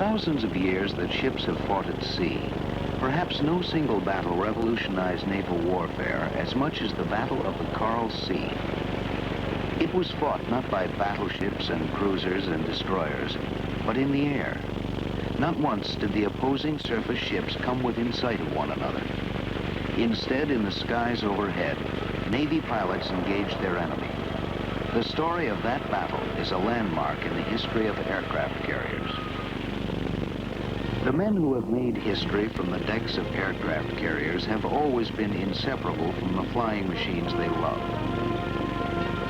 thousands of years that ships have fought at sea, perhaps no single battle revolutionized naval warfare as much as the Battle of the Coral Sea. It was fought not by battleships and cruisers and destroyers, but in the air. Not once did the opposing surface ships come within sight of one another. Instead, in the skies overhead, Navy pilots engaged their enemy. The story of that battle is a landmark in the history of aircraft carriers. The men who have made history from the decks of aircraft carriers have always been inseparable from the flying machines they love.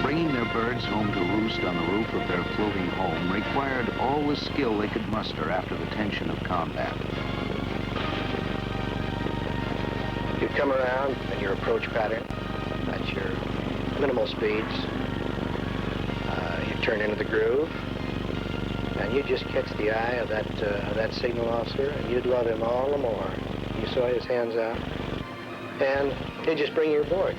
Bringing their birds home to roost on the roof of their floating home required all the skill they could muster after the tension of combat. You come around in your approach pattern at your minimal speeds. You turn into the groove, and you just catch the eye of that signal officer, and you'd love him all the more. You saw his hands out, and he'd just bring you aboard.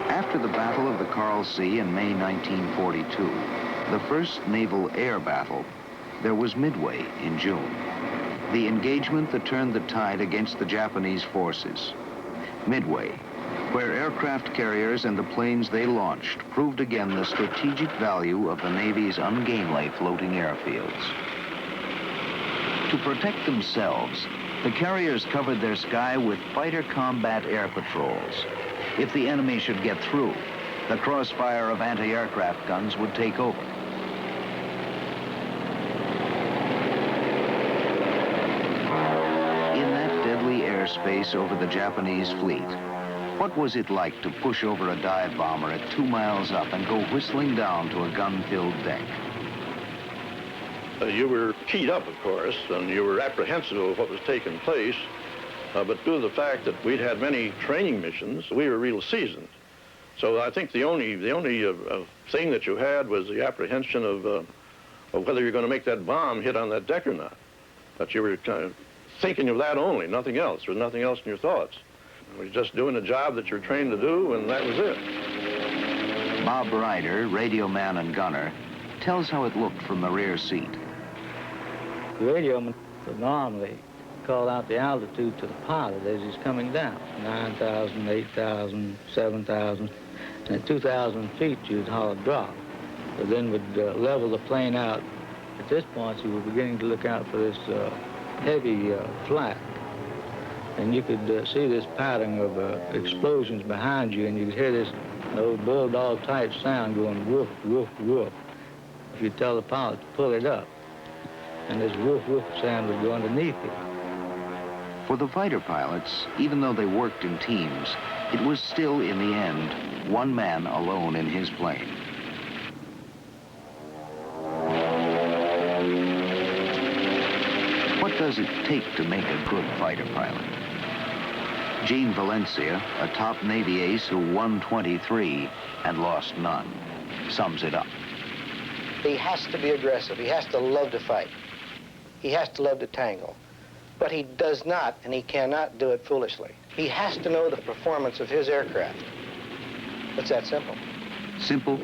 After the Battle of the Coral Sea in May 1942, the first naval air battle, there was Midway in June, the engagement that turned the tide against the Japanese forces. Midway, where aircraft carriers and the planes they launched proved again the strategic value of the Navy's ungainly floating airfields. To protect themselves, the carriers covered their sky with fighter combat air patrols. If the enemy should get through, the crossfire of anti-aircraft guns would take over. In that deadly airspace over the Japanese fleet, what was it like to push over a dive bomber at 2 miles up and go whistling down to a gun-filled deck? You were keyed up, of course, and you were apprehensive of what was taking place. But due to the fact that we'd had many training missions, we were real seasoned. So I think the only thing that you had was the apprehension of whether you're going to make that bomb hit on that deck or not. But you were kind of thinking of that only, nothing else. There was nothing else in your thoughts. You were just doing the job that you're trained to do, and that was it. Bob Ryder, radio man and gunner, tells how it looked from the rear seat. The radioman would normally call out the altitude to the pilot as he's coming down, 9,000, 8,000, 7,000, and at 2,000 feet you'd holler drop. But then would level the plane out. At this point you were beginning to look out for this heavy flak, and you could see this pattern of explosions behind you, and you could hear this old bulldog type sound going woof, woof, woof. If you tell the pilot to pull it up, and this woof, woof sound would go underneath it. For the fighter pilots, even though they worked in teams, it was still, in the end, one man alone in his plane. What does it take to make a good fighter pilot? Gene Valencia, a top Navy ace who won 23 and lost none, sums it up. He has to be aggressive. He has to love to fight. He has to love to tangle. But he does not, and he cannot do it foolishly. He has to know the performance of his aircraft. It's that simple. Simple?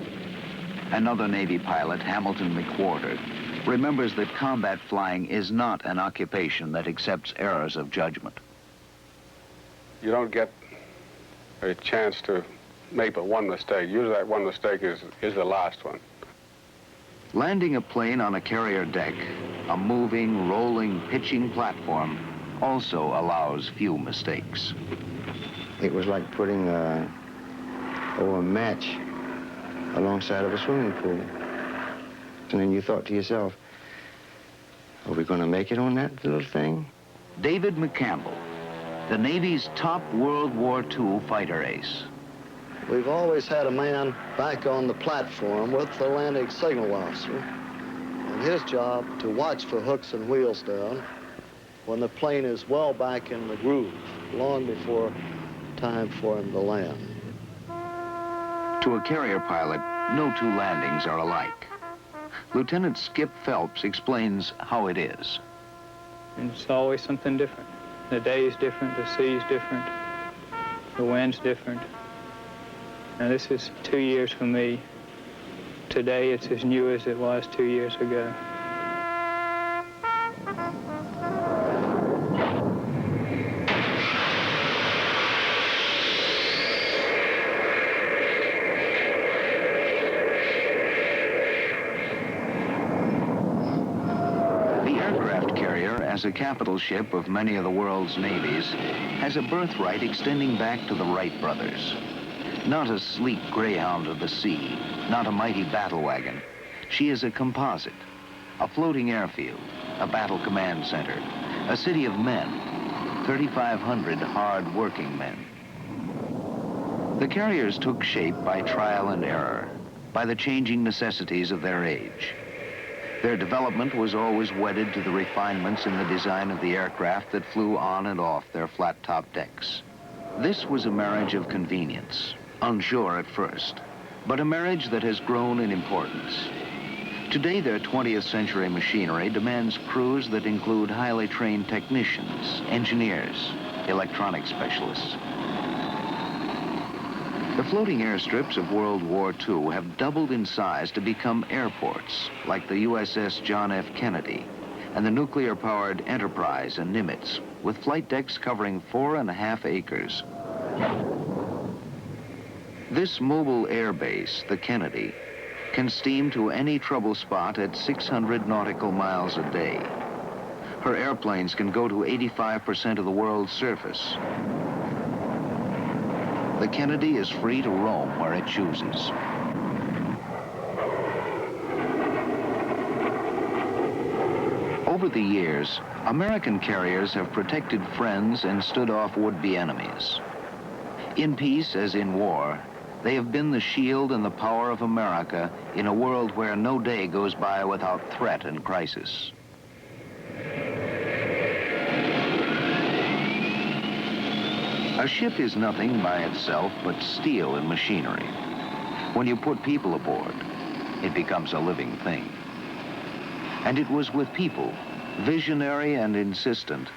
Another Navy pilot, Hamilton McWhorter, remembers that combat flying is not an occupation that accepts errors of judgment. You don't get a chance to make but one mistake. Usually that one mistake is the last one. Landing a plane on a carrier deck, a moving, rolling, pitching platform, also allows few mistakes. It was like putting a match alongside of a swimming pool. And then you thought to yourself, are we going to make it on that little thing? David McCampbell, the Navy's top World War II fighter ace. We've always had a man back on the platform with the landing signal officer, and his job to watch for hooks and wheels down when the plane is well back in the groove, long before time for him to land. To a carrier pilot, no two landings are alike. Lieutenant Skip Phelps explains how it is. And it's always something different. The day is different, the sea's different, the wind's different. Now this is 2 years for me. Today it's as new as it was 2 years ago. As a capital ship of many of the world's navies, has a birthright extending back to the Wright brothers. Not a sleek greyhound of the sea, not a mighty battle wagon. She is a composite, a floating airfield, a battle command center, a city of men, 3,500 hard-working men. The carriers took shape by trial and error, by the changing necessities of their age. Their development was always wedded to the refinements in the design of the aircraft that flew on and off their flat-top decks. This was a marriage of convenience, unsure at first, but a marriage that has grown in importance. Today, their 20th century machinery demands crews that include highly trained technicians, engineers, electronic specialists. The floating airstrips of World War II have doubled in size to become airports, like the USS John F. Kennedy and the nuclear-powered Enterprise and Nimitz, with flight decks covering 4.5 acres. This mobile air base, the Kennedy, can steam to any trouble spot at 600 nautical miles a day. Her airplanes can go to 85% of the world's surface. The Kennedy is free to roam where it chooses. Over the years, American carriers have protected friends and stood off would-be enemies. In peace as in war, they have been the shield and the power of America in a world where no day goes by without threat and crisis. A ship is nothing by itself but steel and machinery. When you put people aboard, it becomes a living thing. And it was with people, visionary and insistent,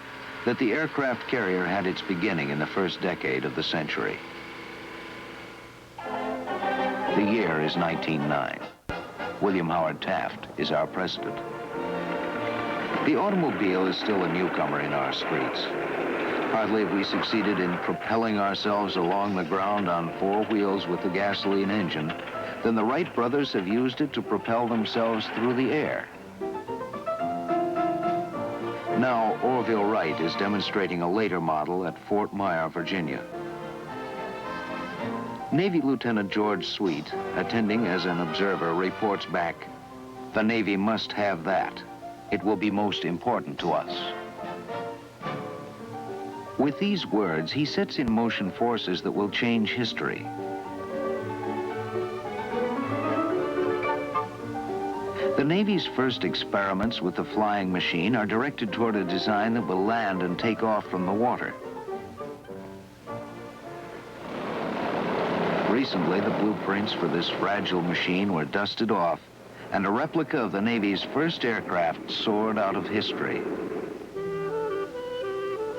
that the aircraft carrier had its beginning in the first decade of the century. The year is 1909. William Howard Taft is our president. The automobile is still a newcomer in our streets. Hardly have we succeeded in propelling ourselves along the ground on 4 wheels with the gasoline engine, then the Wright brothers have used it to propel themselves through the air. Now, Orville Wright is demonstrating a later model at Fort Myer, Virginia. Navy Lieutenant George Sweet, attending as an observer, reports back, "The Navy must have that. It will be most important to us." With these words, he sets in motion forces that will change history. The Navy's first experiments with the flying machine are directed toward a design that will land and take off from the water. Recently, the blueprints for this fragile machine were dusted off, and a replica of the Navy's first aircraft soared out of history.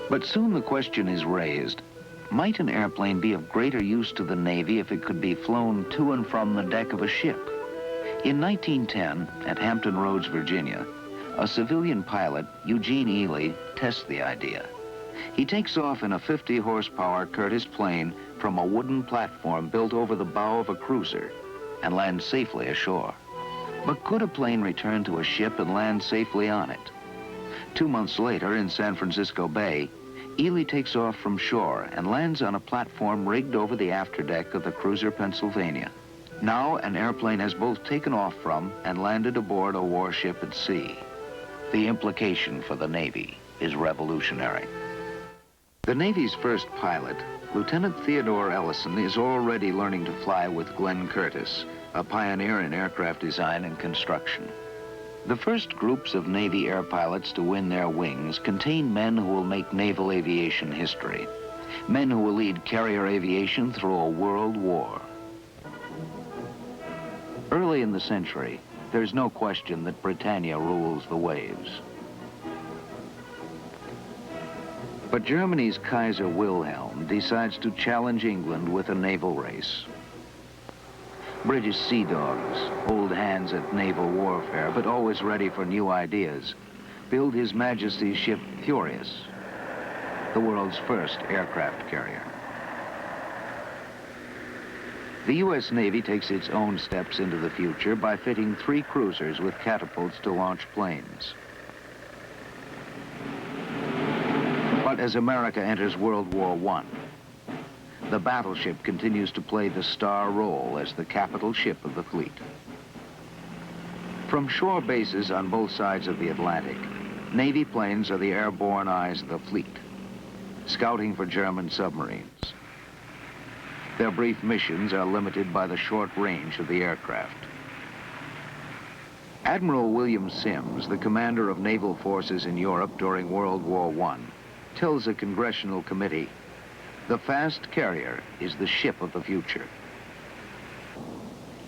But soon the question is raised, might an airplane be of greater use to the Navy if it could be flown to and from the deck of a ship? In 1910, at Hampton Roads, Virginia, a civilian pilot, Eugene Ely, tests the idea. He takes off in a 50-horsepower Curtiss plane from a wooden platform built over the bow of a cruiser and lands safely ashore. But could a plane return to a ship and land safely on it? 2 months later, in San Francisco Bay, Ely takes off from shore and lands on a platform rigged over the afterdeck of the cruiser Pennsylvania. Now, an airplane has both taken off from and landed aboard a warship at sea. The implication for the Navy is revolutionary. The Navy's first pilot, Lieutenant Theodore Ellison, is already learning to fly with Glenn Curtiss, a pioneer in aircraft design and construction. The first groups of Navy air pilots to win their wings contain men who will make naval aviation history, men who will lead carrier aviation through a world war. Early in the century, there's no question that Britannia rules the waves. But Germany's Kaiser Wilhelm decides to challenge England with a naval race. British sea dogs, old hands at naval warfare, but always ready for new ideas, build His Majesty's ship Furious, the world's first aircraft carrier. The U.S. Navy takes its own steps into the future by fitting 3 cruisers with catapults to launch planes. But as America enters World War I, the battleship continues to play the star role as the capital ship of the fleet. From shore bases on both sides of the Atlantic, Navy planes are the airborne eyes of the fleet, scouting for German submarines. Their brief missions are limited by the short range of the aircraft. Admiral William Sims, the commander of naval forces in Europe during World War I, tells a congressional committee, "The fast carrier is the ship of the future."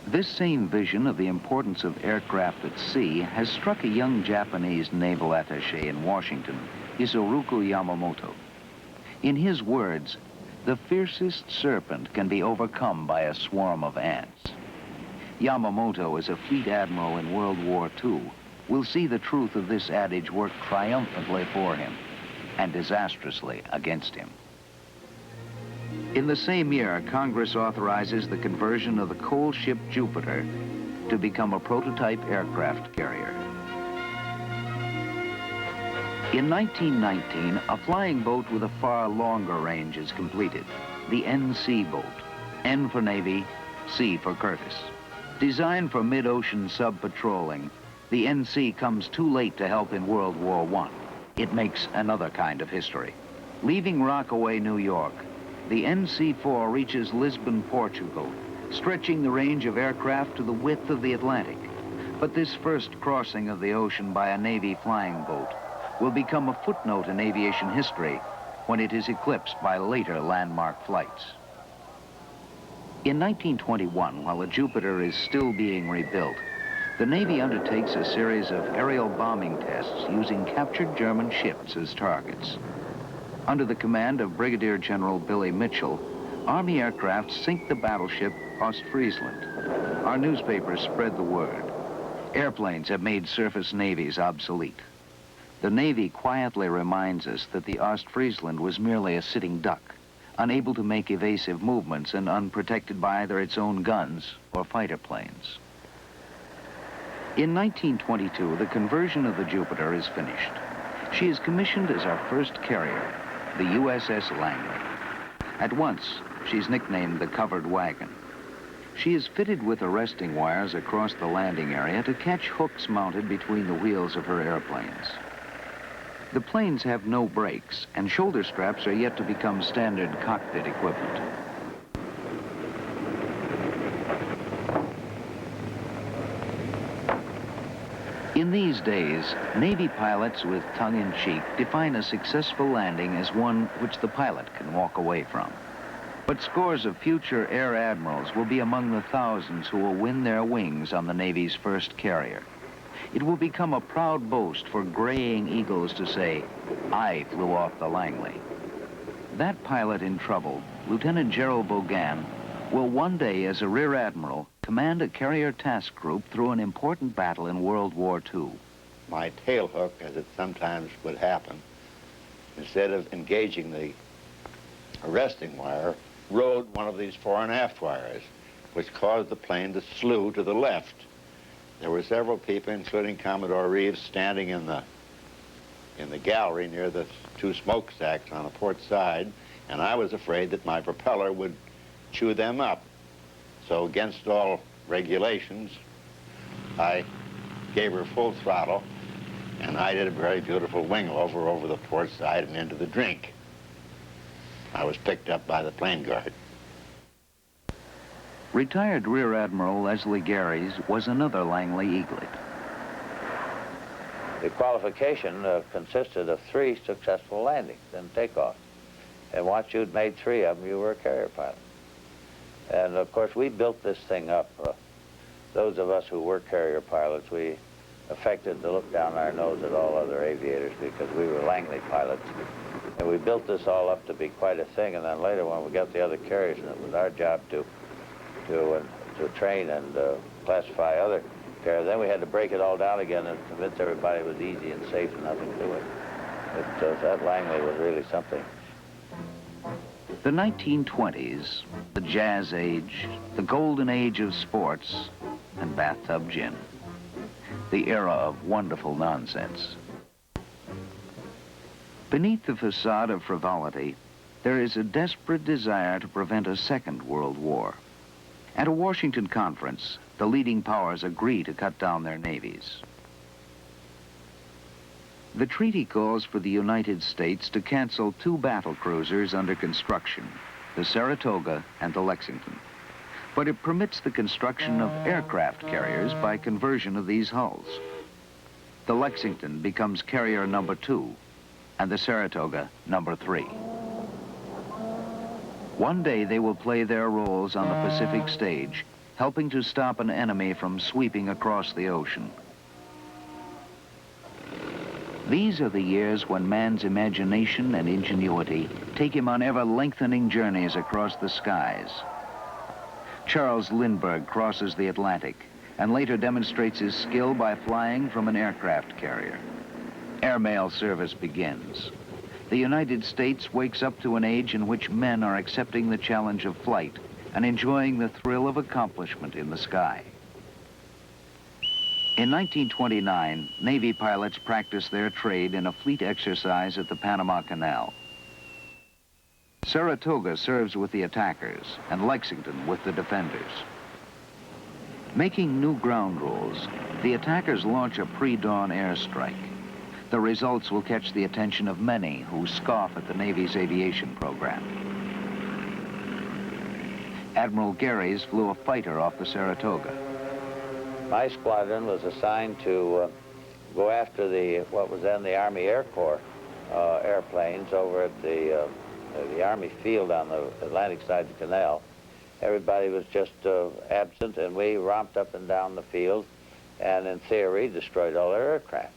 This same vision of the importance of aircraft at sea has struck a young Japanese naval attaché in Washington, Isoroku Yamamoto. In his words, "The fiercest serpent can be overcome by a swarm of ants." Yamamoto, as a fleet admiral in World War II, will see the truth of this adage work triumphantly for him and disastrously against him. In the same year, Congress authorizes the conversion of the coal ship Jupiter to become a prototype aircraft carrier. In 1919, a flying boat with a far longer range is completed, the NC boat, N for Navy, C for Curtiss. Designed for mid-ocean sub-patrolling, the NC comes too late to help in World War I. It makes another kind of history. Leaving Rockaway, New York, the NC-4 reaches Lisbon, Portugal, stretching the range of aircraft to the width of the Atlantic. But this first crossing of the ocean by a Navy flying boat will become a footnote in aviation history when it is eclipsed by later landmark flights. In 1921, while the Jupiter is still being rebuilt, the Navy undertakes a series of aerial bombing tests using captured German ships as targets. Under the command of Brigadier General Billy Mitchell, Army aircraft sink the battleship Ostfriesland. Our newspapers spread the word. Airplanes have made surface navies obsolete. The Navy quietly reminds us that the Ostfriesland was merely a sitting duck, unable to make evasive movements and unprotected by either its own guns or fighter planes. In 1922, the conversion of the Jupiter is finished. She is commissioned as our first carrier, the USS Langley. At once, she's nicknamed the Covered Wagon. She is fitted with arresting wires across the landing area to catch hooks mounted between the wheels of her airplanes. The planes have no brakes, and shoulder straps are yet to become standard cockpit equipment. In these days, Navy pilots with tongue-in-cheek define a successful landing as one which the pilot can walk away from. But scores of future air admirals will be among the thousands who will win their wings on the Navy's first carrier. It will become a proud boast for graying eagles to say, "I flew off the Langley." That pilot in trouble, Lieutenant Gerald Bogan, will one day, as a rear admiral, command a carrier task group through an important battle in World War II. My tail hook, as it sometimes would happen, instead of engaging the arresting wire, rode one of these fore and aft wires, which caused the plane to slew to the left. There were several people, including Commodore Reeves, standing in the gallery near the 2 smokestacks on the port side, and I was afraid that my propeller would chew them up. So against all regulations, I gave her full throttle, and I did a very beautiful wing over the port side and into the drink. I was picked up by the plane guard. Retired Rear Admiral Leslie Garries was another Langley eaglet. The qualification consisted of 3 successful landings and takeoffs. And once you'd made 3 of them, you were a carrier pilot. And of course, we built this thing up. those of us who were carrier pilots, we affected to look down our nose at all other aviators because we were Langley pilots. And we built this all up to be quite a thing, and then later when we got the other carriers, and it was our job to train and classify other carriers, then we had to break it all down again and convince everybody it was easy and safe and nothing to it. But that Langley was really something. The 1920s, the jazz age, the golden age of sports and bathtub gin. The era of wonderful nonsense. Beneath the facade of frivolity, there is a desperate desire to prevent a second world war. At a Washington conference, the leading powers agree to cut down their navies. The treaty calls for the United States to cancel 2 battle cruisers under construction, the Saratoga and the Lexington. But it permits the construction of aircraft carriers by conversion of these hulls. The Lexington becomes carrier number 2, and the Saratoga number 3. One day they will play their roles on the Pacific stage, helping to stop an enemy from sweeping across the ocean. These are the years when man's imagination and ingenuity take him on ever-lengthening journeys across the skies. Charles Lindbergh crosses the Atlantic and later demonstrates his skill by flying from an aircraft carrier. Airmail service begins. The United States wakes up to an age in which men are accepting the challenge of flight and enjoying the thrill of accomplishment in the sky. In 1929, Navy pilots practiced their trade in a fleet exercise at the Panama Canal. Saratoga serves with the attackers and Lexington with the defenders. Making new ground rules, the attackers launch a pre-dawn airstrike. The results will catch the attention of many who scoff at the Navy's aviation program. Admiral Garys flew a fighter off the Saratoga. My squadron was assigned to go after what was then the Army Air Corps airplanes over at the Army field on the Atlantic side of the canal. Everybody was just absent, and we romped up and down the field and, in theory, destroyed all their aircraft.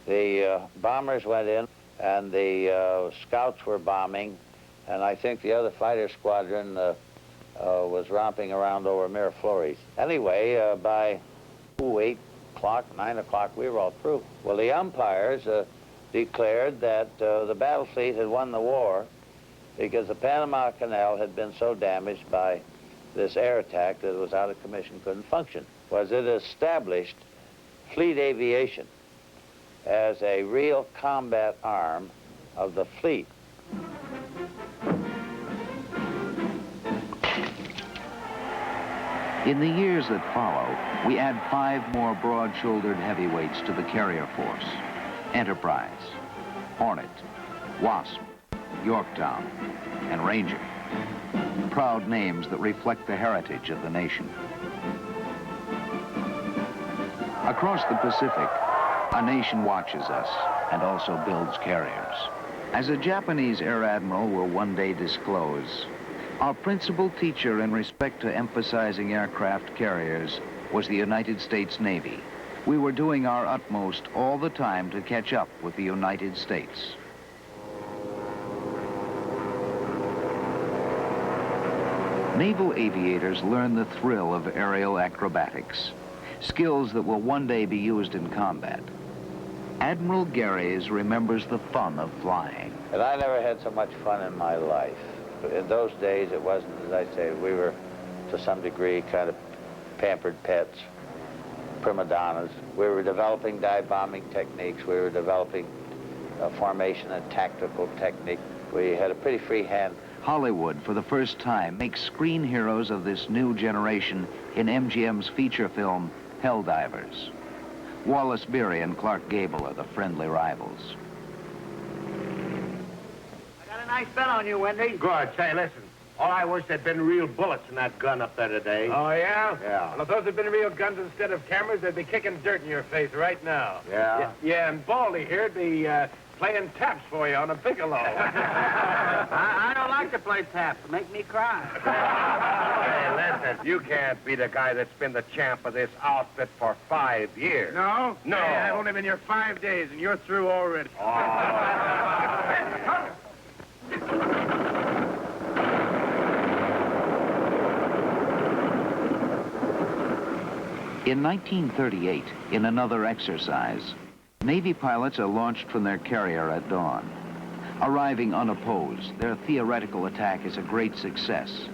The bombers went in, and the scouts were bombing, and I think the other fighter squadron was romping around over Miraflores. Anyway, by 8 o'clock, 9 o'clock, we were all through. Well, the umpires declared that the battle fleet had won the war because the Panama Canal had been so damaged by this air attack that it was out of commission, couldn't function. Was it established fleet aviation as a real combat arm of the fleet. In the years that follow, we add 5 more broad-shouldered heavyweights to the carrier force. Enterprise, Hornet, Wasp, Yorktown, and Ranger. Proud names that reflect the heritage of the nation. Across the Pacific, a nation watches us and also builds carriers. As a Japanese air admiral will one day disclose, our principal teacher in respect to emphasizing aircraft carriers was the United States Navy. We were doing our utmost all the time to catch up with the United States. Naval aviators learn the thrill of aerial acrobatics, skills that will one day be used in combat. Admiral Garys remembers the fun of flying. And I never had so much fun in my life. In those days, it wasn't, as I say, we were, to some degree, kind of pampered pets, prima donnas. We were developing dive bombing techniques. We were developing formation and tactical technique. We had a pretty free hand. Hollywood, for the first time, makes screen heroes of this new generation in MGM's feature film, Helldivers. Wallace Beery and Clark Gable are the friendly rivals. I got a nice bet on you, Wendy. Good. Say, listen. All I wish there'd been real bullets in that gun up there today. Oh, yeah? Yeah. Well, if those had been real guns instead of cameras, they'd be kicking dirt in your face right now. Yeah? Yeah, and Baldy here'd be playing taps for you on a piccolo. I don't like to play taps. They make me cry. Hey, listen, you can't be the guy that's been the champ of this outfit for 5 years. No? No. Hey, I've only been here 5 days, and you're through already. In 1938, in another exercise, Navy pilots are launched from their carrier at dawn. Arriving unopposed, their theoretical attack is a great success.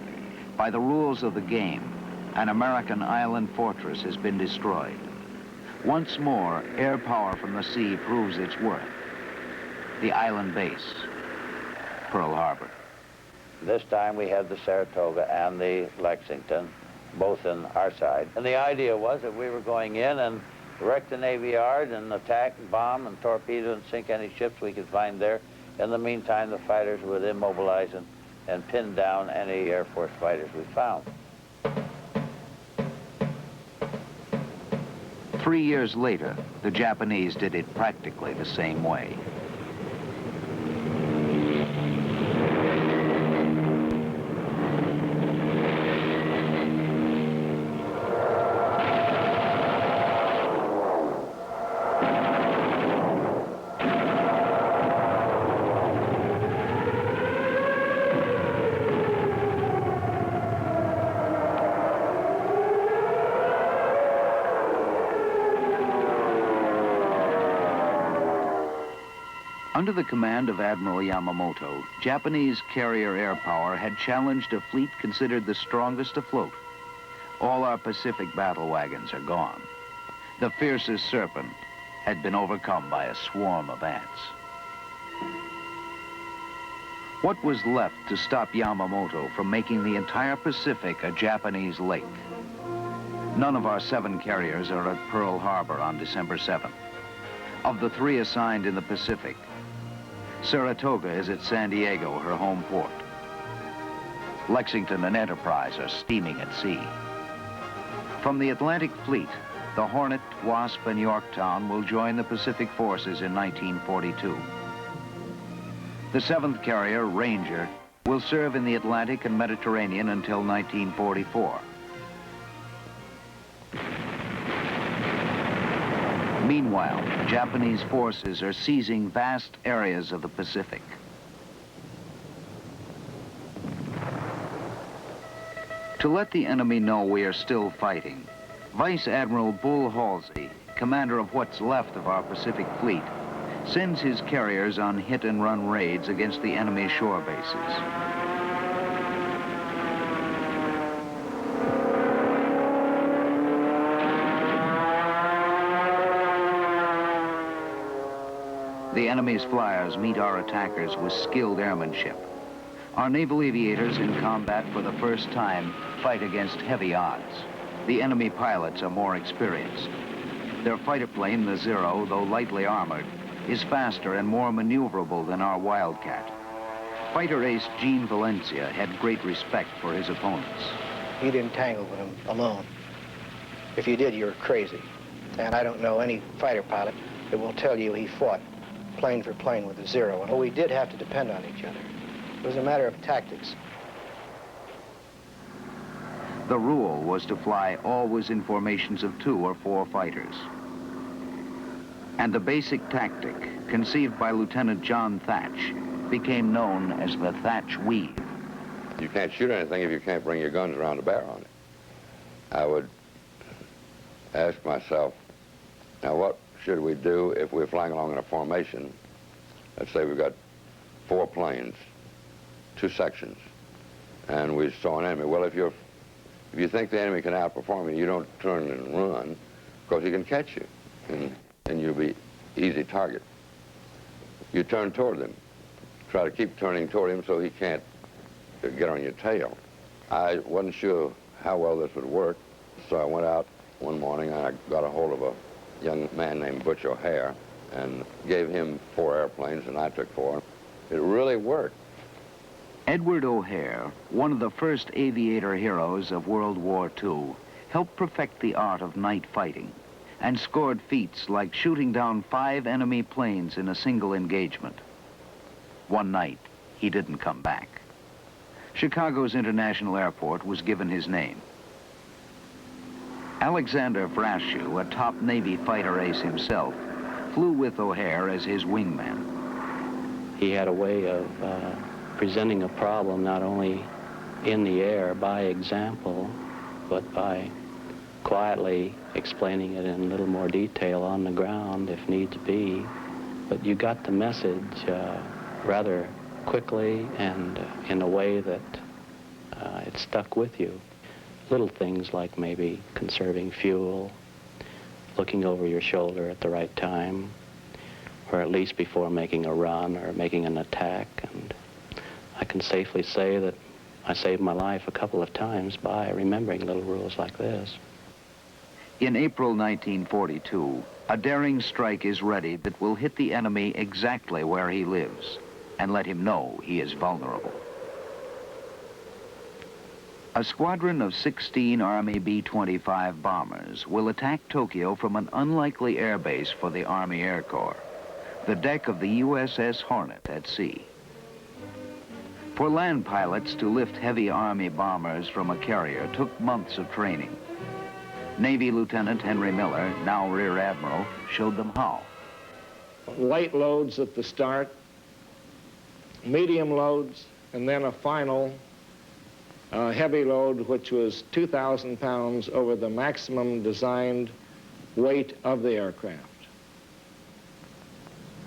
By the rules of the game, an American island fortress has been destroyed. Once more, air power from the sea proves its worth. The island base, Pearl Harbor. This time we had the Saratoga and the Lexington, both in our side. And the idea was that we were going in and wreck the Navy Yard and attack and bomb and torpedo and sink any ships we could find there. In the meantime, the fighters would immobilize and pin down any Air Force fighters we found. 3 years later, the Japanese did it practically the same way. Under the command of Admiral Yamamoto, Japanese carrier air power had challenged a fleet considered the strongest afloat. All our Pacific battle wagons are gone. The fiercest serpent had been overcome by a swarm of ants. What was left to stop Yamamoto from making the entire Pacific a Japanese lake? None of our 7 carriers are at Pearl Harbor on December 7th. Of the 3 assigned in the Pacific, Saratoga is at San Diego, her home port. Lexington and Enterprise are steaming at sea. From the Atlantic Fleet, the Hornet, Wasp, and Yorktown will join the Pacific forces in 1942. The 7th carrier, Ranger, will serve in the Atlantic and Mediterranean until 1944. Meanwhile, Japanese forces are seizing vast areas of the Pacific. To let the enemy know we are still fighting, Vice Admiral Bull Halsey, commander of what's left of our Pacific Fleet, sends his carriers on hit-and-run raids against the enemy shore bases. The enemy's flyers meet our attackers with skilled airmanship. Our naval aviators in combat for the first time fight against heavy odds. The enemy pilots are more experienced. Their fighter plane, the Zero, though lightly armored, is faster and more maneuverable than our Wildcat. Fighter ace Gene Valencia had great respect for his opponents. You didn't tangle with him alone. If you did, you were crazy. And I don't know any fighter pilot that will tell you he fought plane for plane with the Zero. And we did have to depend on each other. It was a matter of tactics. The rule was to fly always in formations of 2 or 4 fighters. And the basic tactic, conceived by Lieutenant John Thatch, became known as the Thatch Weave. You can't shoot anything if you can't bring your guns around to bear on it. I would ask myself, now what should we do if we're flying along in a formation? Let's say we've got 4 planes, 2 sections, and we saw an enemy. Well, if you think the enemy can outperform you, you don't turn and run, because he can catch you, and you'll be easy target. You turn toward him. Try to keep turning toward him so he can't get on your tail. I wasn't sure how well this would work, so I went out one morning and I got a hold of a young man named Butch O'Hare and gave him 4 airplanes, and I took 4. It really worked. Edward O'Hare, one of the first aviator heroes of World War II, helped perfect the art of night fighting and scored feats like shooting down 5 enemy planes in a single engagement. One night, he didn't come back. Chicago's International Airport was given his name. Alexander Vrashew, a top Navy fighter ace himself, flew with O'Hare as his wingman. He had a way of presenting a problem not only in the air by example, but by quietly explaining it in a little more detail on the ground if needs be. But you got the message rather quickly and in a way that it stuck with you. Little things like maybe conserving fuel, looking over your shoulder at the right time, or at least before making a run or making an attack. And I can safely say that I saved my life a couple of times by remembering little rules like this. In April 1942, a daring strike is ready that will hit the enemy exactly where he lives and let him know he is vulnerable. A squadron of 16 Army B-25 bombers will attack Tokyo from an unlikely airbase for the Army Air Corps, the deck of the USS Hornet at sea. For land pilots to lift heavy Army bombers from a carrier took months of training. Navy Lieutenant Henry Miller, now Rear Admiral, showed them how. Light loads at the start, medium loads, and then a final heavy load, which was 2,000 pounds over the maximum designed weight of the aircraft.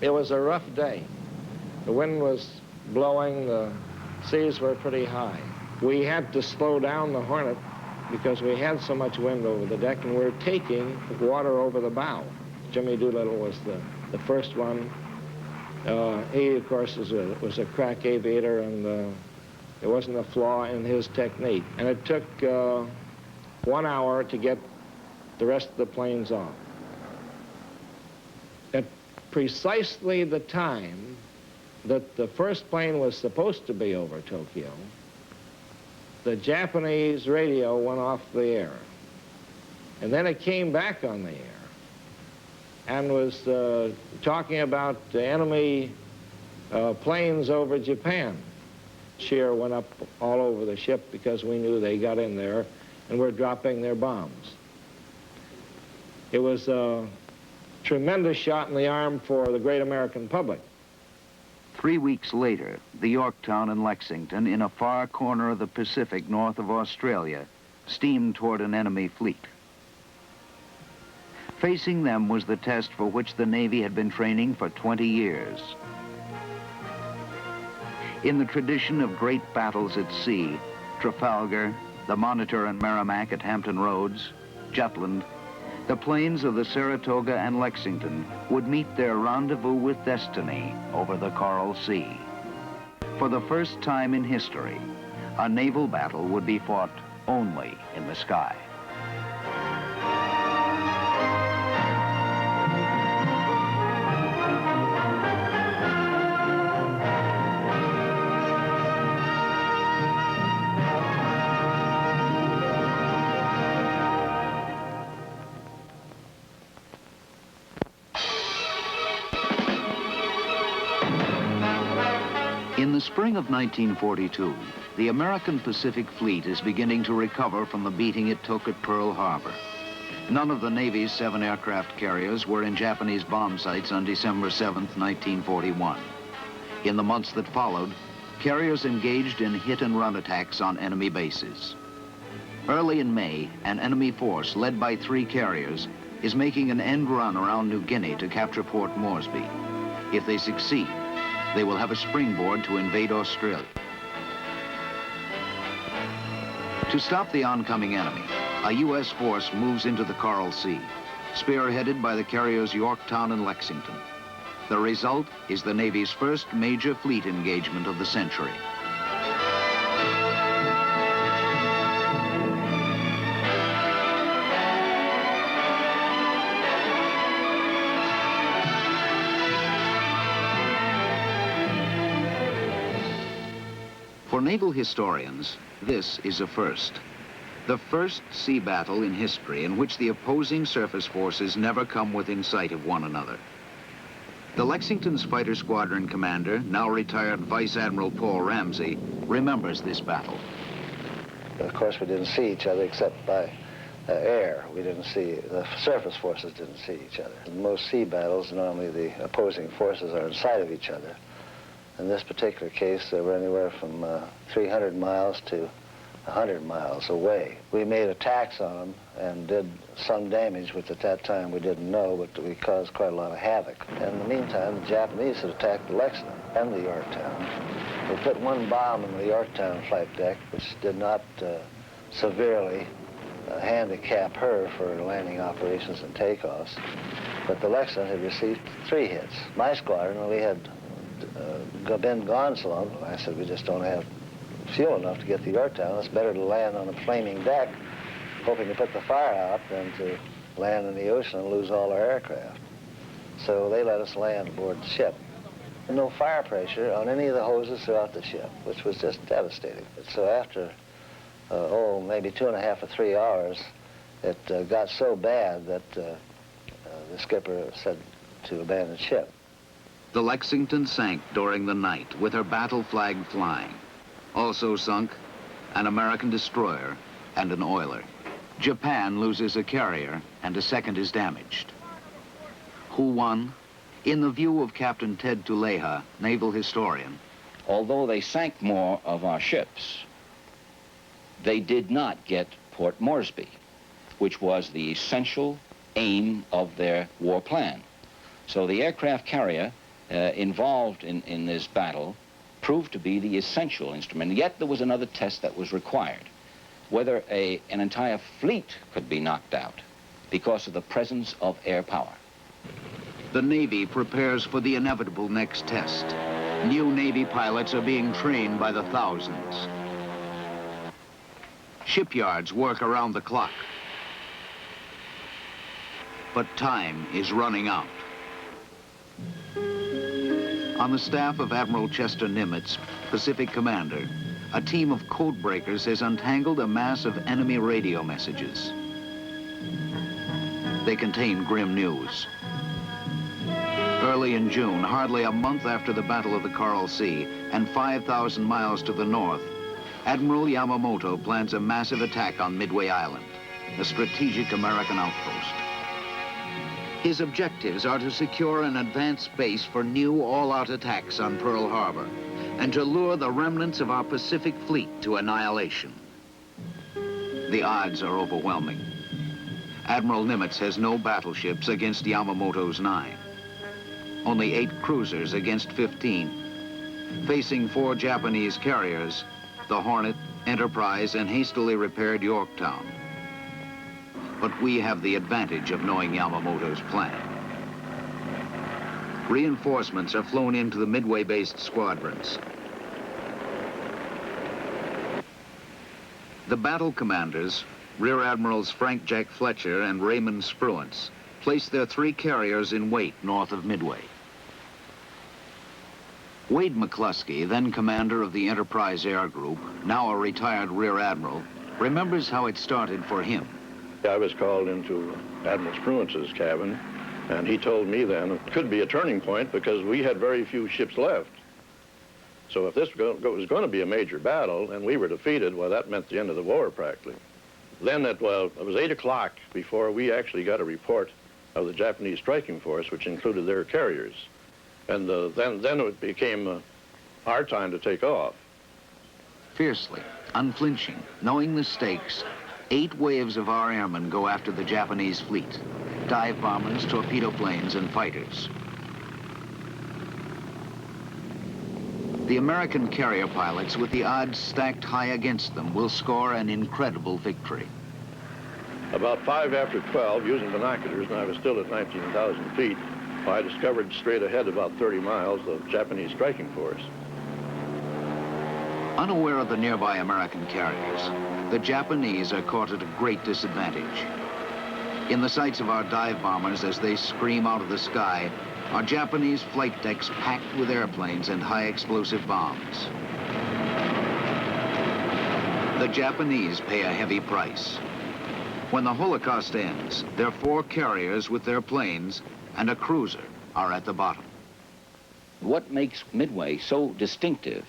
It was a rough day. The wind was blowing, the seas were pretty high. We had to slow down the Hornet because we had so much wind over the deck and we were taking water over the bow. Jimmy Doolittle was the first one. He, of course, was a crack aviator, and there wasn't a flaw in his technique. And it took 1 hour to get the rest of the planes off. At precisely the time that the first plane was supposed to be over Tokyo, the Japanese radio went off the air. And then it came back on the air and was talking about the enemy planes over Japan. Cheer went up all over the ship because we knew they got in there and were dropping their bombs. It was a tremendous shot in the arm for the great American public. 3 weeks later, the Yorktown and Lexington, in a far corner of the Pacific north of Australia, steamed toward an enemy fleet. Facing them was the test for which the Navy had been training for 20 years. In the tradition of great battles at sea, Trafalgar, the Monitor and Merrimack at Hampton Roads, Jutland, the planes of the Saratoga and Lexington would meet their rendezvous with destiny over the Coral Sea. For the first time in history, a naval battle would be fought only in the sky. In the spring of 1942, the American Pacific Fleet is beginning to recover from the beating it took at Pearl Harbor. None of the Navy's 7 aircraft carriers were in Japanese bomb sites on December 7th, 1941. In the months that followed, carriers engaged in hit-and-run attacks on enemy bases. Early in May, an enemy force led by 3 carriers is making an end run around New Guinea to capture Port Moresby. If they succeed, they will have a springboard to invade Australia. To stop the oncoming enemy, a U.S. force moves into the Coral Sea, spearheaded by the carriers Yorktown and Lexington. The result is the Navy's first major fleet engagement of the century. For naval historians, this is a first. The first sea battle in history in which the opposing surface forces never come within sight of one another. The Lexington's fighter squadron commander, now retired Vice Admiral Paul Ramsey, remembers this battle. Of course, we didn't see each other except by air. We didn't see, the surface forces didn't see each other. In most sea battles, normally the opposing forces are in sight of each other. In this particular case, they were anywhere from 300 miles to 100 miles away. We made attacks on them and did some damage, which at that time we didn't know, but we caused quite a lot of havoc. In the meantime, the Japanese had attacked the Lexington and the Yorktown. They put one bomb in the Yorktown flight deck, which did not severely handicap her for landing operations and takeoffs, but the Lexington had received 3 hits. My squadron, we had been gone so long, I said, we just don't have fuel enough to get the Yorktown. It's better to land on a flaming deck, hoping to put the fire out, than to land in the ocean and lose all our aircraft. So they let us land aboard the ship. No fire pressure on any of the hoses throughout the ship, which was just devastating. So after, maybe 2.5 or 3 hours, it got so bad that the skipper said to abandon ship. The Lexington sank during the night with her battle flag flying. Also sunk an American destroyer and an oiler. Japan loses a carrier and a second is damaged. Who won? In the view of Captain Ted Tuleha, naval historian. Although they sank more of our ships, they did not get Port Moresby, which was the essential aim of their war plan. So the aircraft carrier involved in this battle proved to be the essential instrument. Yet there was another test that was required, whether an entire fleet could be knocked out because of the presence of air power. The Navy prepares for the inevitable next test. New Navy pilots are being trained by the thousands. Shipyards work around the clock. But time is running out. On the staff of Admiral Chester Nimitz, Pacific commander, a team of code breakers has untangled a mass of enemy radio messages. They contain grim news. Early in June, hardly a month after the Battle of the Coral Sea, and 5,000 miles to the north, Admiral Yamamoto plans a massive attack on Midway Island, a strategic American outpost. His objectives are to secure an advanced base for new all-out attacks on Pearl Harbor and to lure the remnants of our Pacific Fleet to annihilation. The odds are overwhelming. Admiral Nimitz has no battleships against Yamamoto's 9. Only 8 cruisers against 15. Facing 4 Japanese carriers, the Hornet, Enterprise, and hastily repaired Yorktown. But we have the advantage of knowing Yamamoto's plan. Reinforcements are flown into the Midway-based squadrons. The battle commanders, Rear Admirals Frank Jack Fletcher and Raymond Spruance, placed their 3 carriers in wait north of Midway. Wade McCluskey, then commander of the Enterprise Air Group, now a retired Rear Admiral, remembers how it started for him. I was called into Admiral Spruance's cabin, and he told me then it could be a turning point because we had very few ships left. So if this was going to be a major battle and we were defeated, well, that meant the end of the war practically. Then it was 8 o'clock before we actually got a report of the Japanese striking force, which included their carriers. And then it became our time to take off. Fiercely, unflinching, knowing the stakes, 8 waves of our airmen go after the Japanese fleet. Dive bombers, torpedo planes, and fighters. The American carrier pilots, with the odds stacked high against them, will score an incredible victory. About 5 after 12, using binoculars, and I was still at 19,000 feet, I discovered straight ahead about 30 miles the Japanese striking force. Unaware of the nearby American carriers, the Japanese are caught at a great disadvantage. In the sights of our dive bombers as they scream out of the sky, are Japanese flight decks packed with airplanes and high explosive bombs. The Japanese pay a heavy price. When the Holocaust ends, their 4 carriers with their planes and a cruiser are at the bottom. What makes Midway so distinctive,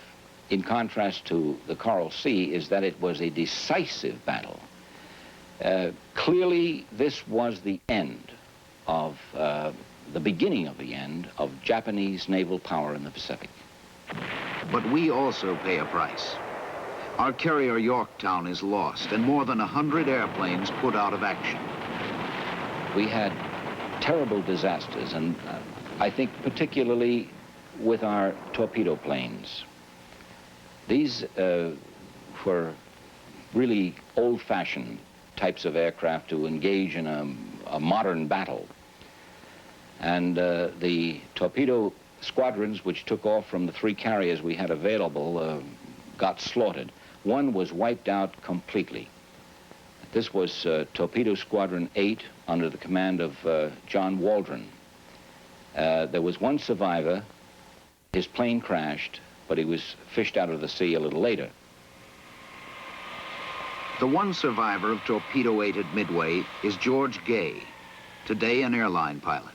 in contrast to the Coral Sea, is that it was a decisive battle. Clearly, this was the end of, the beginning of the end of Japanese naval power in the Pacific. But we also pay a price. Our carrier Yorktown is lost and more than 100 airplanes put out of action. We had terrible disasters, and I think particularly with our torpedo planes. These were really old-fashioned types of aircraft to engage in a modern battle. And the torpedo squadrons which took off from the 3 carriers we had available got slaughtered. One was wiped out completely. This was Torpedo Squadron 8 under the command of John Waldron. There was one survivor. His plane crashed, but he was fished out of the sea a little later. The one survivor of Torpedo 8 at Midway is George Gay, today an airline pilot.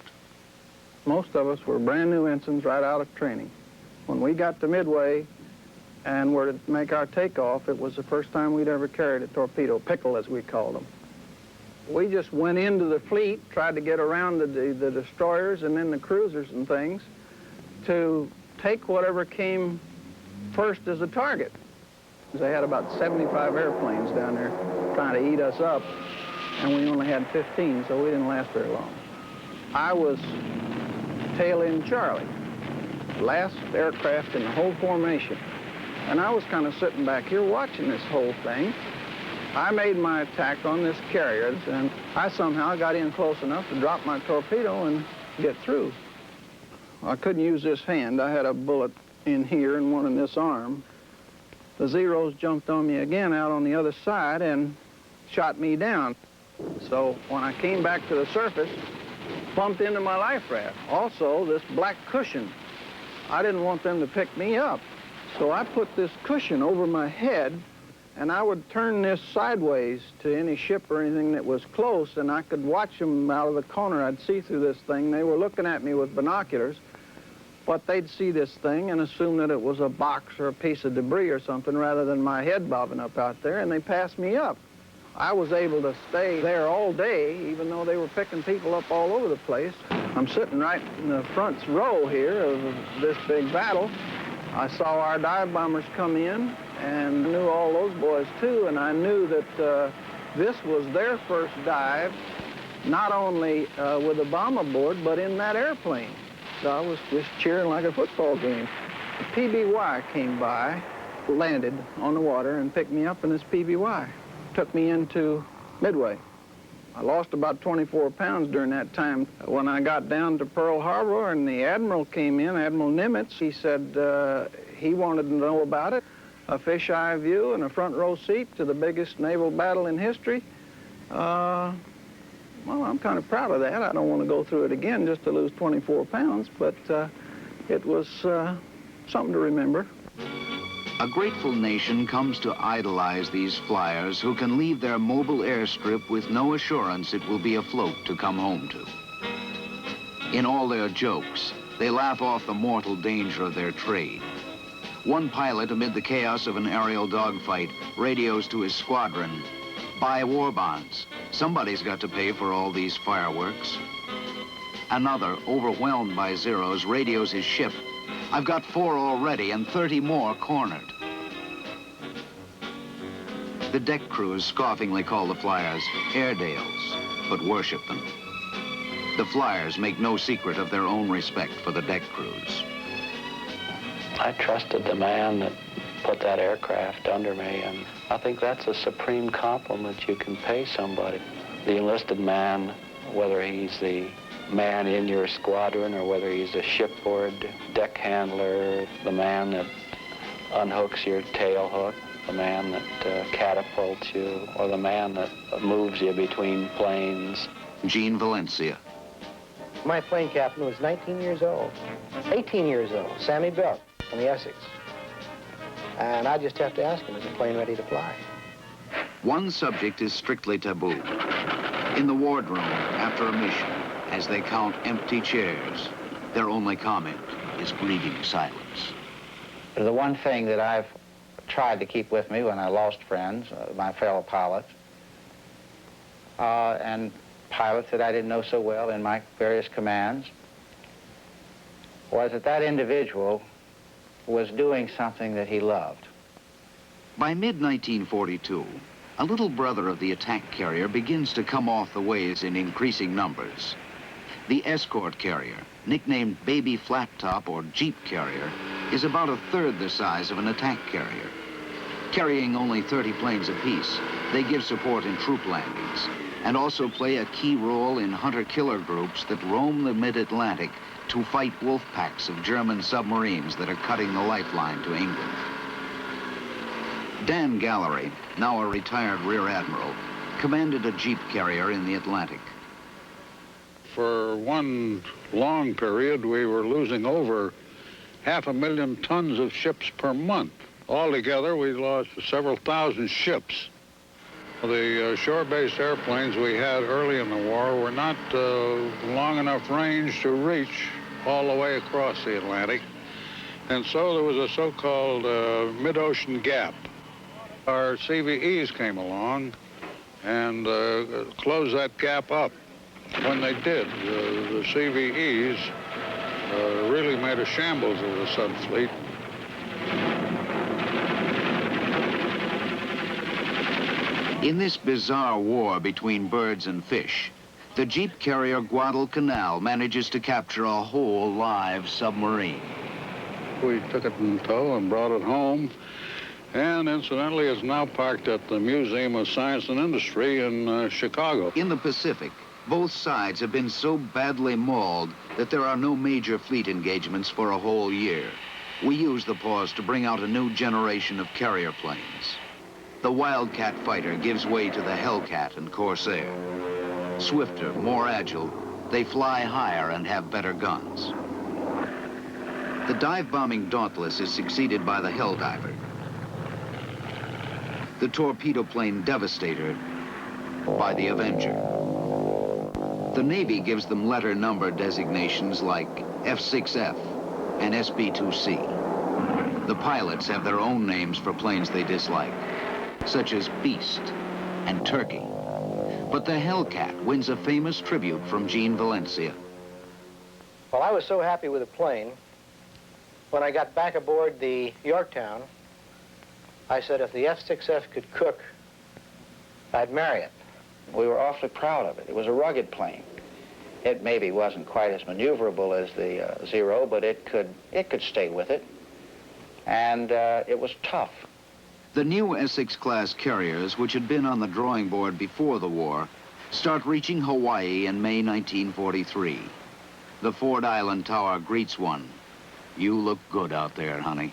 Most of us were brand new ensigns right out of training. When we got to Midway and were to make our takeoff, it was the first time we'd ever carried a torpedo, pickle as we called them. We just went into the fleet, tried to get around the destroyers and then the cruisers and things to take whatever came first as a target. They had about 75 airplanes down there trying to eat us up, and we only had 15, so we didn't last very long. I was tail end Charlie, last aircraft in the whole formation. And I was kind of sitting back here watching this whole thing. I made my attack on this carrier, and I somehow got in close enough to drop my torpedo and get through. I couldn't use this hand. I had a bullet in here and one in this arm. The Zeros jumped on me again out on the other side and shot me down. So when I came back to the surface, bumped into my life raft. Also, this black cushion. I didn't want them to pick me up. So I put this cushion over my head, and I would turn this sideways to any ship or anything that was close, and I could watch them out of the corner. I'd see through this thing. They were looking at me with binoculars, but they'd see this thing and assume that it was a box or a piece of debris or something rather than my head bobbing up out there, and they passed me up. I was able to stay there all day, even though they were picking people up all over the place. I'm sitting right in the front row here of this big battle. I saw our dive bombers come in and knew all those boys too, and I knew that this was their first dive, not only with a bomb aboard, but in that airplane. So I was just cheering like a football game. The PBY came by, landed on the water, and picked me up in this PBY. Took me into Midway. I lost about 24 pounds during that time. When I got down to Pearl Harbor and the Admiral came in, Admiral Nimitz, he said he wanted to know about it. A fisheye view and a front row seat to the biggest naval battle in history. Well, I'm kind of proud of that. I don't want to go through it again just to lose 24 pounds, but it was something to remember. A grateful nation comes to idolize these flyers who can leave their mobile airstrip with no assurance it will be afloat to come home to. In all their jokes, they laugh off the mortal danger of their trade. One pilot, amid the chaos of an aerial dogfight, radios to his squadron, "Buy war bonds. Somebody's got to pay for all these fireworks." Another, overwhelmed by Zeros, radios his ship, "I've got 4 already and 30 more cornered." The deck crews scoffingly call the flyers Airedales, but worship them. The flyers make no secret of their own respect for the deck crews. I trusted the man that put that aircraft under me, and I think that's a supreme compliment you can pay somebody. The enlisted man, whether he's the man in your squadron or whether he's a shipboard deck handler, the man that unhooks your tail hook, the man that catapults you, or the man that moves you between planes. Gene Valencia. My plane captain was 19 years old, 18 years old, Sammy Belt from the Essex. And I just have to ask him, is the plane ready to fly? One subject is strictly taboo. In the wardroom, after a mission, as they count empty chairs, their only comment is grieving silence. The one thing that I've tried to keep with me when I lost friends, my fellow pilots, and pilots that I didn't know so well in my various commands, was that that individual was doing something that he loved. By mid-1942, a little brother of the attack carrier begins to come off the ways in increasing numbers. The escort carrier, nicknamed Baby Flat Top or Jeep Carrier, is about a third the size of an attack carrier. Carrying only 30 planes apiece, they give support in troop landings and also play a key role in hunter-killer groups that roam the mid-Atlantic to fight wolf packs of German submarines that are cutting the lifeline to England. Dan Gallery, now a retired rear admiral, commanded a Jeep carrier in the Atlantic. For one long period, we were losing over 500,000 tons of ships per month. Altogether, we lost several thousand ships. The shore-based airplanes we had early in the war were not long enough range to reach all the way across the Atlantic. And so there was a so-called mid-ocean gap. Our CVEs came along and closed that gap up. When they did, the CVEs really made a shambles of the Sud Fleet. In this bizarre war between birds and fish, the Jeep carrier Guadalcanal manages to capture a whole live submarine. We took it in tow and brought it home, and incidentally, it's now parked at the Museum of Science and Industry in Chicago. In the Pacific, both sides have been so badly mauled that there are no major fleet engagements for a whole year. We use the pause to bring out a new generation of carrier planes. The Wildcat fighter gives way to the Hellcat and Corsair. Swifter, more agile, they fly higher and have better guns. The dive-bombing Dauntless is succeeded by the Helldiver. The torpedo plane Devastator by the Avenger. The Navy gives them letter number designations like F6F and SB2C. The pilots have their own names for planes they dislike, such as Beast and Turkey. But the Hellcat wins a famous tribute from Gene Valencia. Well, I was so happy with the plane, when I got back aboard the Yorktown, I said if the F6F could cook, I'd marry it. We were awfully proud of it. It was a rugged plane. It maybe wasn't quite as maneuverable as the Zero, but it could stay with it. And it was tough. The new Essex-class carriers, which had been on the drawing board before the war, start reaching Hawaii in May 1943. The Ford Island Tower greets one. You look good out there, honey.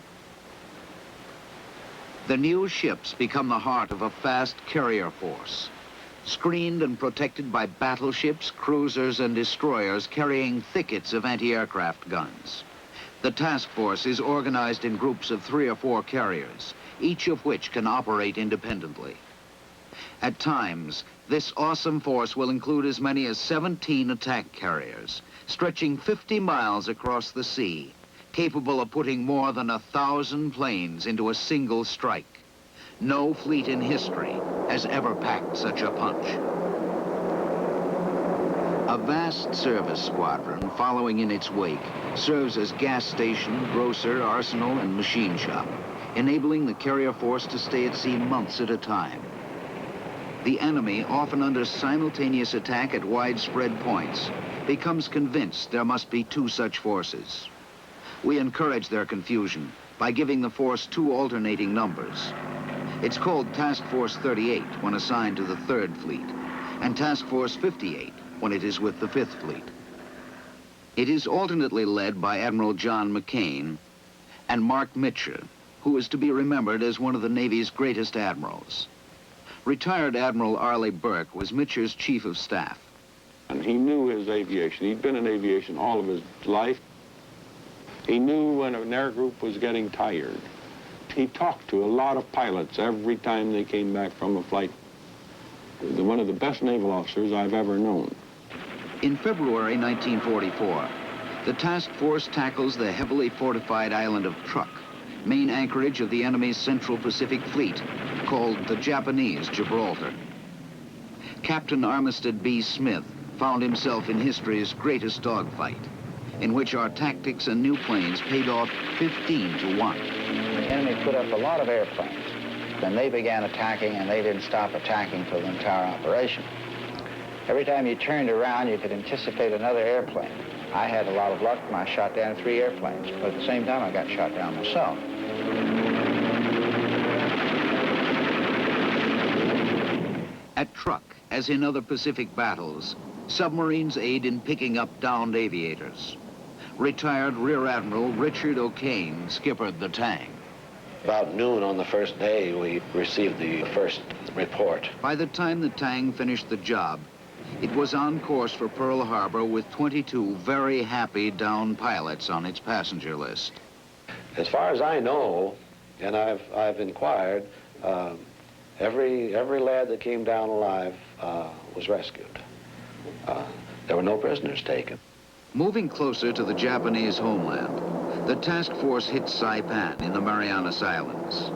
The new ships become the heart of a fast carrier force, screened and protected by battleships, cruisers, and destroyers carrying thickets of anti-aircraft guns. The task force is organized in groups of 3 or 4 carriers, each of which can operate independently. At times, this awesome force will include as many as 17 attack carriers, stretching 50 miles across the sea, capable of putting more than 1,000 planes into a single strike. No fleet in history has ever packed such a punch. A vast service squadron following in its wake serves as gas station, grocer, arsenal, and machine shop, enabling the carrier force to stay at sea months at a time. The enemy, often under simultaneous attack at widespread points, becomes convinced there must be 2 such forces. We encourage their confusion by giving the force 2 alternating numbers. It's called Task Force 38 when assigned to the 3rd Fleet, and Task Force 58 when it is with the 5th Fleet. It is alternately led by Admiral John McCain and Mark Mitscher, who is to be remembered as one of the Navy's greatest admirals. Retired Admiral Arleigh Burke was Mitscher's chief of staff. And he knew his aviation. He'd been in aviation all of his life. He knew when an air group was getting tired. he talked to a lot of pilots every time they came back from a flight. One of the best naval officers I've ever known. In February 1944, the task force tackles the heavily fortified island of Truk, main anchorage of the enemy's Central Pacific Fleet, called the Japanese Gibraltar. Captain Armistead B. Smith found himself in history's greatest dogfight, in which our tactics and new planes paid off 15-1. The enemy put up a lot of airplanes. Then they began attacking, and they didn't stop attacking for the entire operation. Every time you turned around, you could anticipate another airplane. I had a lot of luck, and I shot down 3 airplanes, but at the same time, I got shot down myself. At Truk, as in other Pacific battles, submarines aid in picking up downed aviators. Retired Rear Admiral Richard O'Kane skippered the Tang. About noon on the first day, we received the first report. By the time the Tang finished the job, it was on course for Pearl Harbor with 22 very happy downed pilots on its passenger list. As far as I know, and I've inquired, every lad that came down alive was rescued. There were no prisoners taken. Moving closer to the Japanese homeland, the task force hits Saipan in the Marianas Islands.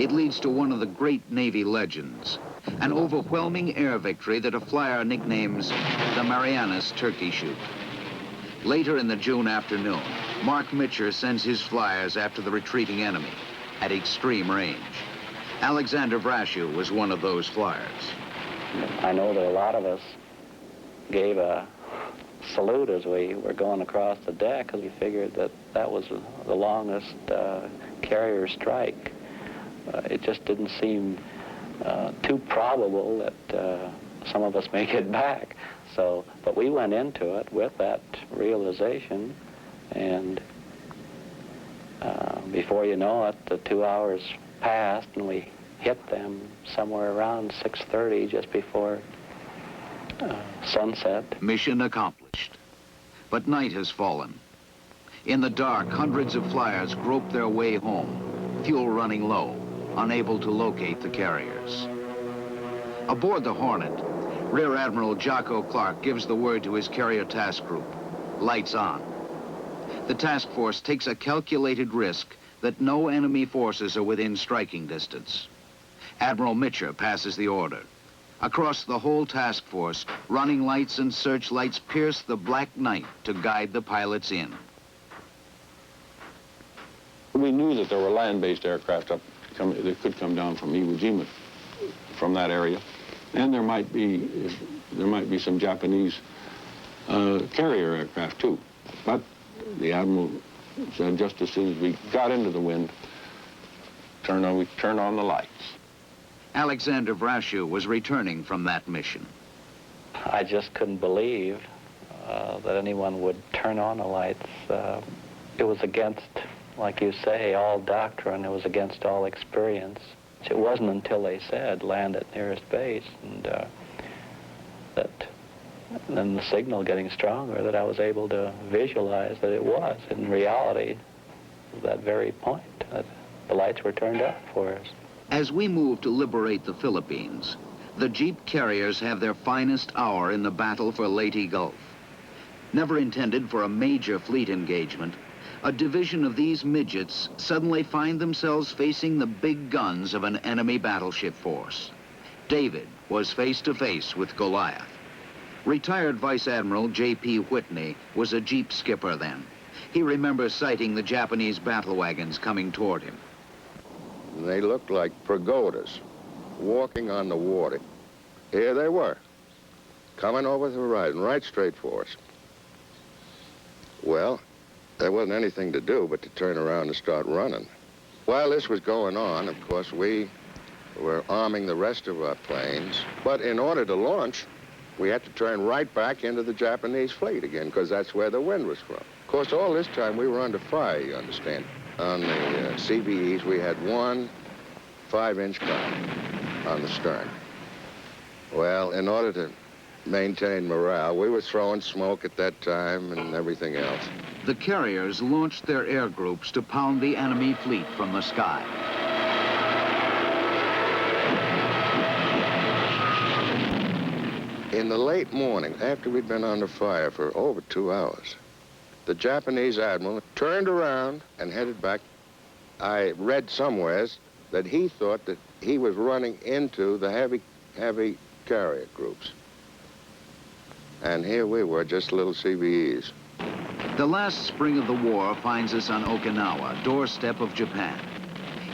It leads to one of the great Navy legends, an overwhelming air victory that a flyer nicknames the Marianas Turkey Shoot. Later in the June afternoon, Mark Mitcher sends his flyers after the retreating enemy at extreme range. Alexander Vrashew was one of those flyers. I know that a lot of us gave a salute as we were going across the deck because we figured that that was the longest carrier strike. It just didn't seem too probable that some of us may get back. So, but we went into it with that realization, and before you know it, the 2 hours passed, and we hit them somewhere around 6:30, just before sunset. Mission accomplished. But night has fallen. In the dark, hundreds of flyers grope their way home, fuel running low, unable to locate the carriers. Aboard the Hornet, Rear Admiral Jocko Clark gives the word to his carrier task group. Lights on. The task force takes a calculated risk that no enemy forces are within striking distance. Admiral Mitcher passes the order. Across the whole task force, running lights and searchlights pierce the black night to guide the pilots in. We knew that there were land-based aircraft that could come down from Iwo Jima, from that area, and there might be some Japanese carrier aircraft too. But the Admiral said just as soon as we got into the wind, we turned on the lights. Alexander Vrashew was returning from that mission. I just couldn't believe that anyone would turn on the lights. It was against, like you say, all doctrine. It was against all experience. It wasn't until they said land at nearest base and then the signal getting stronger that I was able to visualize that it was in reality that very point that the lights were turned up for us. As we move to liberate the Philippines, the Jeep carriers have their finest hour in the battle for Leyte Gulf. Never intended for a major fleet engagement, a division of these midgets suddenly find themselves facing the big guns of an enemy battleship force. David was face to face with Goliath. Retired Vice Admiral J.P. Whitney was a Jeep skipper then. He remembers sighting the Japanese battle wagons coming toward him. They looked like pagodas, walking on the water. Here they were, coming over the horizon, right straight for us. Well, there wasn't anything to do but to turn around and start running. While this was going on, of course, we were arming the rest of our planes, but in order to launch, we had to turn right back into the Japanese fleet again, because that's where the wind was from. Of course, all this time we were under fire, you understand. On the CBEs, we had one 5-inch gun on the stern. Well, in order to maintain morale, we were throwing smoke at that time and everything else. The carriers launched their air groups to pound the enemy fleet from the sky. In the late morning, after we'd been under fire for over 2 hours, the Japanese admiral turned around and headed back. I read somewheres that he thought that he was running into the heavy carrier groups. And here we were, just little CBEs. The last spring of the war finds us on Okinawa, doorstep of Japan.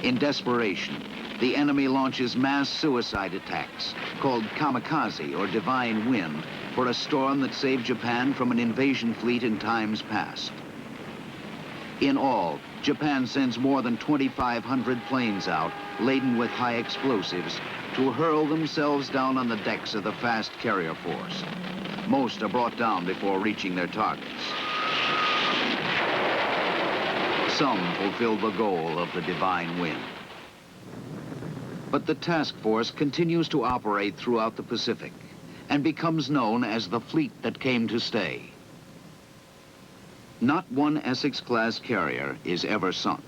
In desperation, the enemy launches mass suicide attacks called kamikaze, or divine wind, for a storm that saved Japan from an invasion fleet in times past. In all, Japan sends more than 2,500 planes out, laden with high explosives, to hurl themselves down on the decks of the fast carrier force. Most are brought down before reaching their targets. Some fulfill the goal of the divine wind. But the task force continues to operate throughout the Pacific and becomes known as the fleet that came to stay. Not one Essex-class carrier is ever sunk.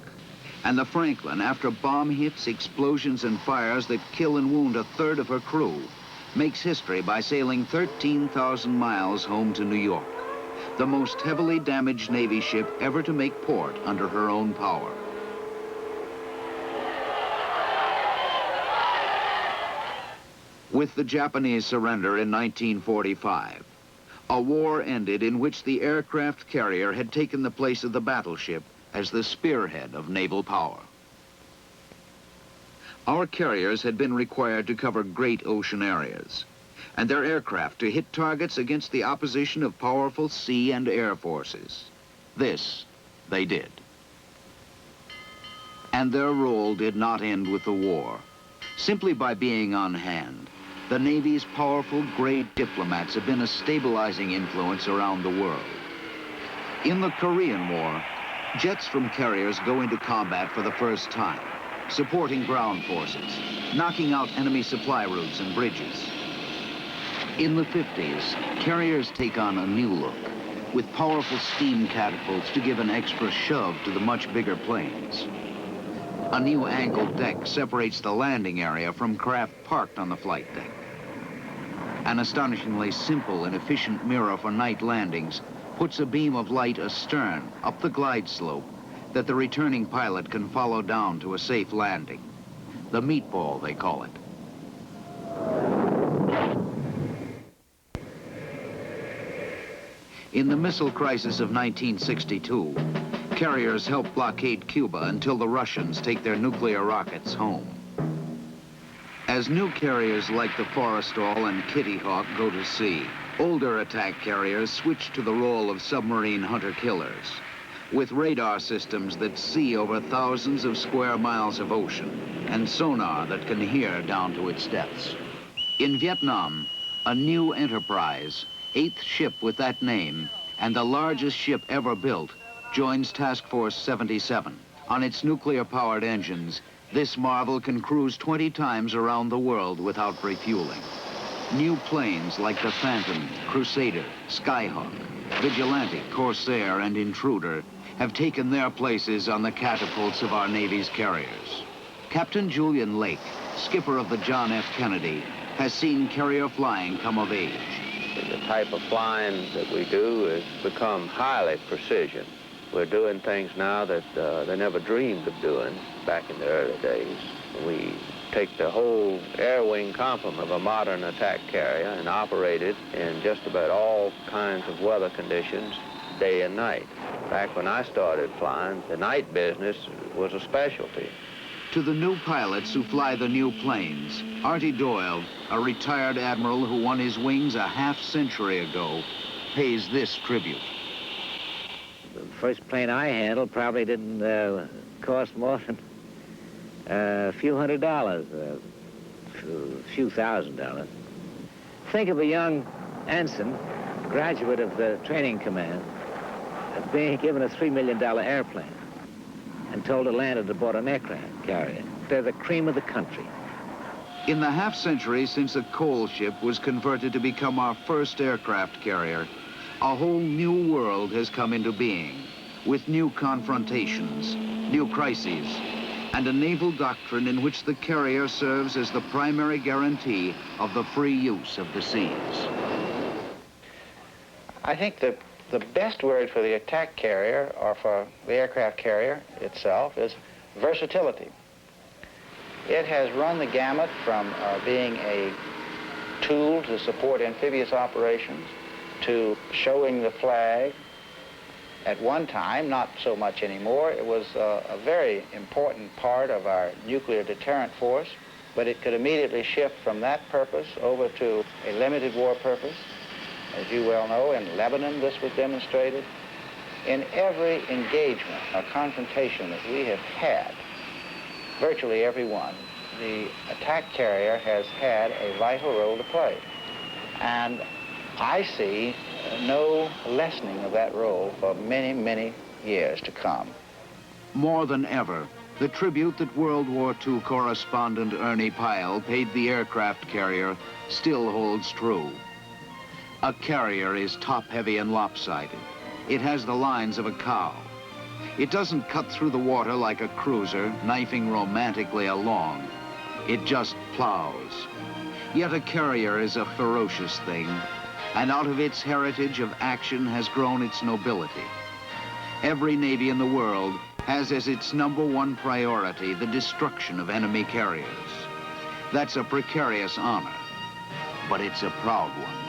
And the Franklin, after bomb hits, explosions, and fires that kill and wound a third of her crew, makes history by sailing 13,000 miles home to New York, the most heavily damaged Navy ship ever to make port under her own power. With the Japanese surrender in 1945, a war ended in which the aircraft carrier had taken the place of the battleship as the spearhead of naval power. Our carriers had been required to cover great ocean areas, and their aircraft to hit targets against the opposition of powerful sea and air forces. This they did. And their role did not end with the war. Simply by being on hand, the Navy's powerful great diplomats have been a stabilizing influence around the world. In the Korean War, jets from carriers go into combat for the first time, supporting ground forces, knocking out enemy supply routes and bridges. In the 50s, carriers take on a new look, with powerful steam catapults to give an extra shove to the much bigger planes. A new angled deck separates the landing area from craft parked on the flight deck. An astonishingly simple and efficient mirror for night landings puts a beam of light astern, up the glide slope, that the returning pilot can follow down to a safe landing. The meatball, they call it. In the missile crisis of 1962, carriers helped blockade Cuba until the Russians take their nuclear rockets home. As new carriers like the Forrestal and Kitty Hawk go to sea, older attack carriers switch to the role of submarine hunter-killers, with radar systems that see over thousands of square miles of ocean and sonar that can hear down to its depths. In Vietnam, a new enterprise, 8th ship with that name, and the largest ship ever built, joins Task Force 77. On its nuclear-powered engines, this marvel can cruise 20 times around the world without refueling. New planes like the Phantom, Crusader, Skyhawk, Vigilante, Corsair, and Intruder have taken their places on the catapults of our Navy's carriers. Captain Julian Lake, skipper of the John F. Kennedy, has seen carrier flying come of age. The type of flying that we do has become highly precision. We're doing things now that they never dreamed of doing back in the early days. We take the whole air wing complement of a modern attack carrier and operate it in just about all kinds of weather conditions, day and night. Back when I started flying, the night business was a specialty. To the new pilots who fly the new planes, Artie Doyle, a retired admiral who won his wings a half-century ago, pays this tribute. The first plane I handled probably didn't cost more than a few $100s, a few $1,000s. Think of a young ensign, graduate of the training command, being given a $3 million airplane and told to land it aboard an aircraft carrier. They're the cream of the country. In the half-century since a coal ship was converted to become our first aircraft carrier, a whole new world has come into being, with new confrontations, new crises, and a naval doctrine in which the carrier serves as the primary guarantee of the free use of the seas. I think the best word for the attack carrier, or for the aircraft carrier itself, is versatility. It has run the gamut from being a tool to support amphibious operations to showing the flag. At one time, not so much anymore, it was a very important part of our nuclear deterrent force, but it could immediately shift from that purpose over to a limited war purpose. As you well know, in Lebanon this was demonstrated. In every engagement or confrontation that we have had, virtually every one, the attack carrier has had a vital role to play. And I see no lessening of that role for many, many years to come. More than ever, the tribute that World War II correspondent Ernie Pyle paid the aircraft carrier still holds true. A carrier is top-heavy and lopsided. It has the lines of a cow. It doesn't cut through the water like a cruiser, knifing romantically along. It just plows. Yet a carrier is a ferocious thing, and out of its heritage of action has grown its nobility. Every Navy in the world has as its #1 priority the destruction of enemy carriers. That's a precarious honor, but it's a proud one.